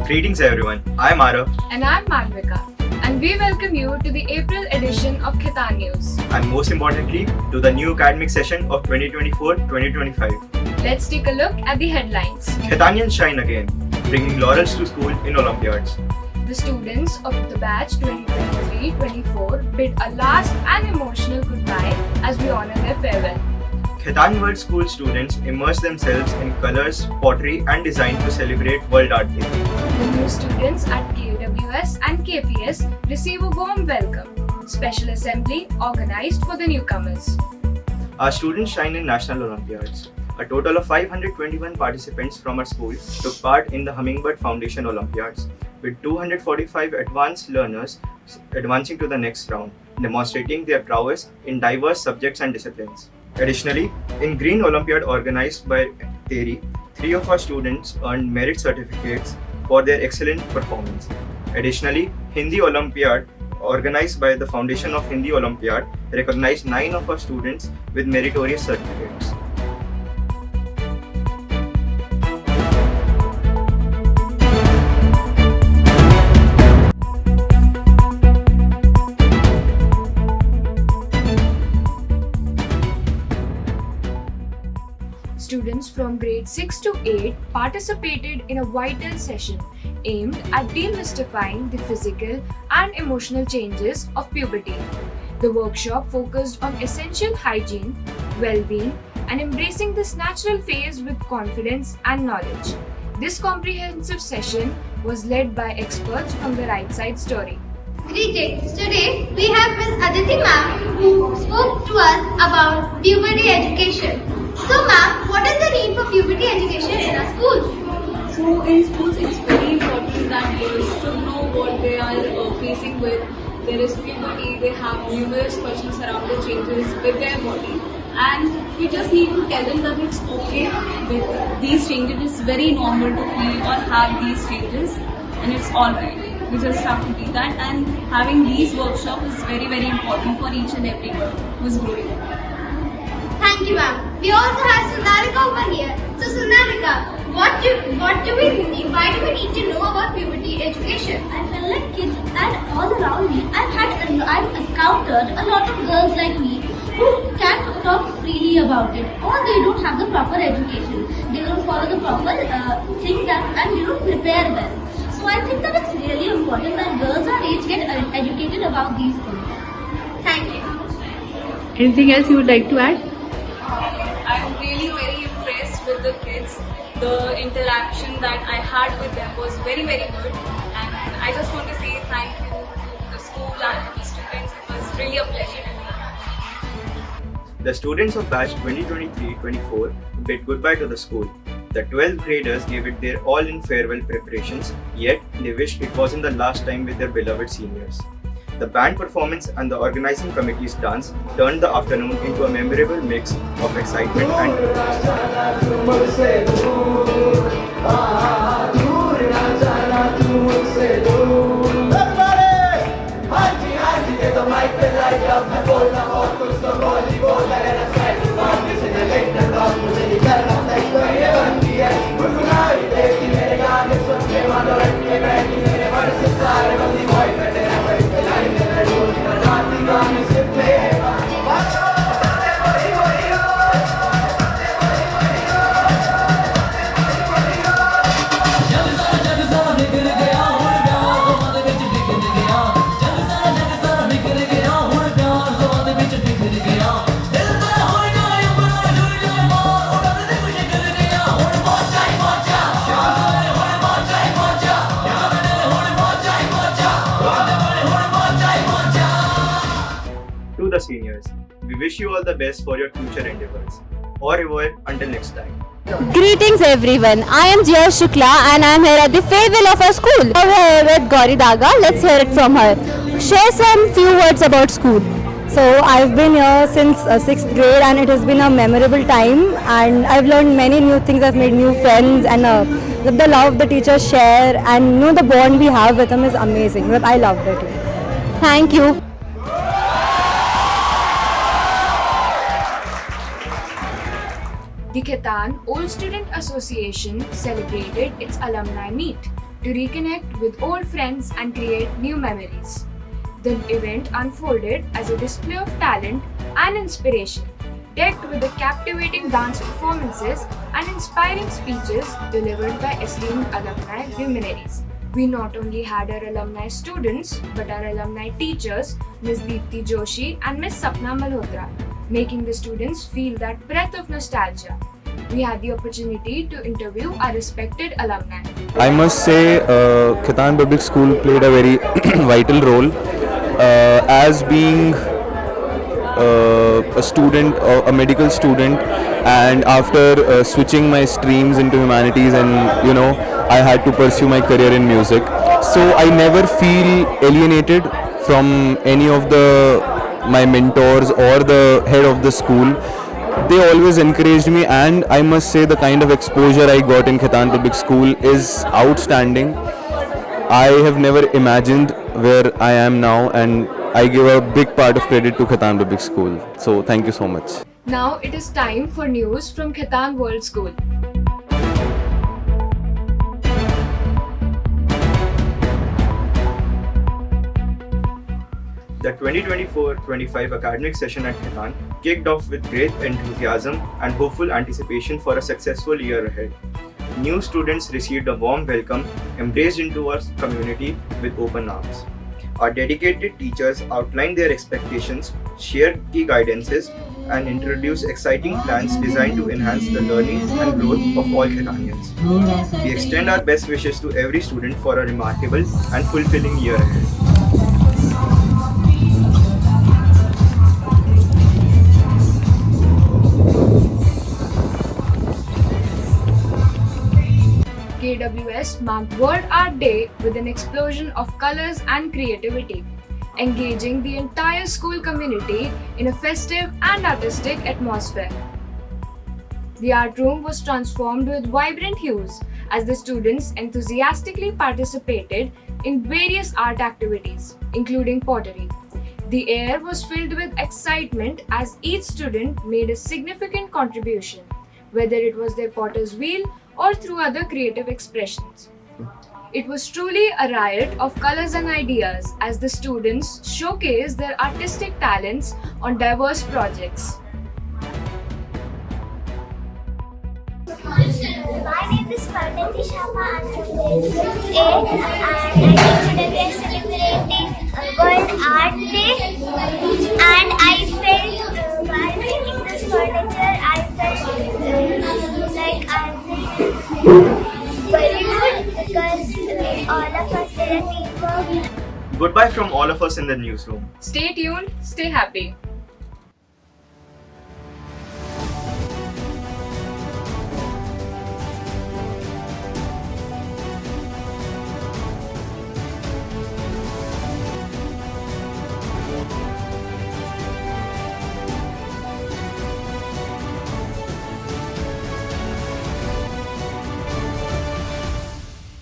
Greetings everyone, I'm Arav. And I'm Malvika, and we welcome you to the April edition of Khaitan News. And most importantly, to the new academic session of 2024-2025. Let's take a look at the headlines. Khaitanians shine again, bringing laurels to school in Olympiads. The students of the batch 2023-24 bid a last and emotional goodbye as we honor their farewell. Khaitan World School students immerse themselves in colors, pottery and design to celebrate World Art Day. The new students at KWS and KPS receive a warm welcome. Special assembly organized for the newcomers. Our students shine in national Olympiads. A total of 521 participants from our school took part in the Hummingbird Foundation Olympiads, with 245 advanced learners advancing to the next round, demonstrating their prowess in diverse subjects and disciplines. Additionally, in Green Olympiad organized by TERI, 3 of our students earned merit certificates for their excellent performance. Additionally, Hindi Olympiad organized by the Foundation of Hindi Olympiad recognized 9 of our students with meritorious certificates. Students from grade 6 to 8 participated in a vital session aimed at demystifying the physical and emotional changes of puberty. The workshop focused on essential hygiene, well-being, and embracing this natural phase with confidence and knowledge. This comprehensive session was led by experts from the Right Side Story. Greetings. Today we have Ms. Aditi ma'am who spoke to us about puberty education. So ma'am, what is the need for puberty education in a school? So in schools it's very important that girls should know what they are facing with. There is puberty, they have numerous questions around the changes with their body, and we just need to tell them that it's okay with these changes. It's very normal to feel or have these changes, and it's alright. We just have to be that, and having these workshops is very important for each and every girl who is growing up. Thank you ma'am. We also have Sunarika over here. So Sunarika, why do we need to know about puberty education? I feel like kids and all around me, I've encountered a lot of girls like me who can't talk freely about it, or they don't have the proper education. They don't follow the proper things and they don't prepare well. So I think that it's really important that girls our age get educated about these things. Thank you. Anything else you would like to add? I'm really very impressed with the kids. The interaction that I had with them was very good, and I just want to say thank you to the school and to the students. It was really a pleasure to me. The students of batch 2023-24 bid goodbye to the school. The 12th graders gave it their all in farewell preparations, yet they wished it wasn't the last time with their beloved seniors. The band performance and the organizing committee's dance turned the afternoon into a memorable mix of excitement and To the seniors, we wish you all the best for your future endeavors. Au revoir until next time. Greetings everyone, I am Jia Shukla and I am here at the farewell of our school. We are here with Gauri Daga, let's hear it from her. Share some few words about school. So I've been here since 6th grade and it has been a memorable time, and I've learned many new things. I've made new friends, and the love the teachers share and the bond we have with them is amazing. But I loved it. Thank you. The Khaitan Old Student Association celebrated its alumni meet. to reconnect with old friends and create new memories. The event unfolded as a display of talent and inspiration, decked with the captivating dance performances and inspiring speeches delivered by esteemed alumni luminaries. We not only had our alumni students, but our alumni teachers, Ms. Deepti Joshi and Ms. Sapna Malhotra, making the students feel that breath of nostalgia. We had the opportunity to interview our respected alumni. I must say, Khaitan Public School played a very vital role as being a student, a medical student, and after switching my streams into humanities, and I had to pursue my career in music. So I never feel alienated from any of my mentors or the head of the school. They always encouraged me, and I must say the kind of exposure I got in Khaitan Public School is outstanding. I have never imagined where I am now, and I give a big part of credit to Khaitan Public School. So thank you so much. Now it is time for news from Khaitan World School. The 2024-25 academic session at Khaitan kicked off with great enthusiasm and hopeful anticipation for a successful year ahead. New students received a warm welcome, embraced into our community with open arms. Our dedicated teachers outlined their expectations, shared key guidances, and introduced exciting plans designed to enhance the learning and growth of all Khaitanians. We extend our best wishes to every student for a remarkable and fulfilling year ahead. KWS marked World Art Day with an explosion of colors and creativity, engaging the entire school community in a festive and artistic atmosphere. The art room was transformed with vibrant hues as the students enthusiastically participated in various art activities, including pottery. The air was filled with excitement as each student made a significant contribution, whether it was their potter's wheel or through other creative expressions. It was truly a riot of colors and ideas as the students showcased their artistic talents on diverse projects. My name is Parvati Sharma. I'm from grade 8 and I think today we are celebrating World Art Day. And I felt while making this furniture, I felt like I'm very good because all of us did a teamwork. Goodbye from all of us in the newsroom. Stay tuned, stay happy.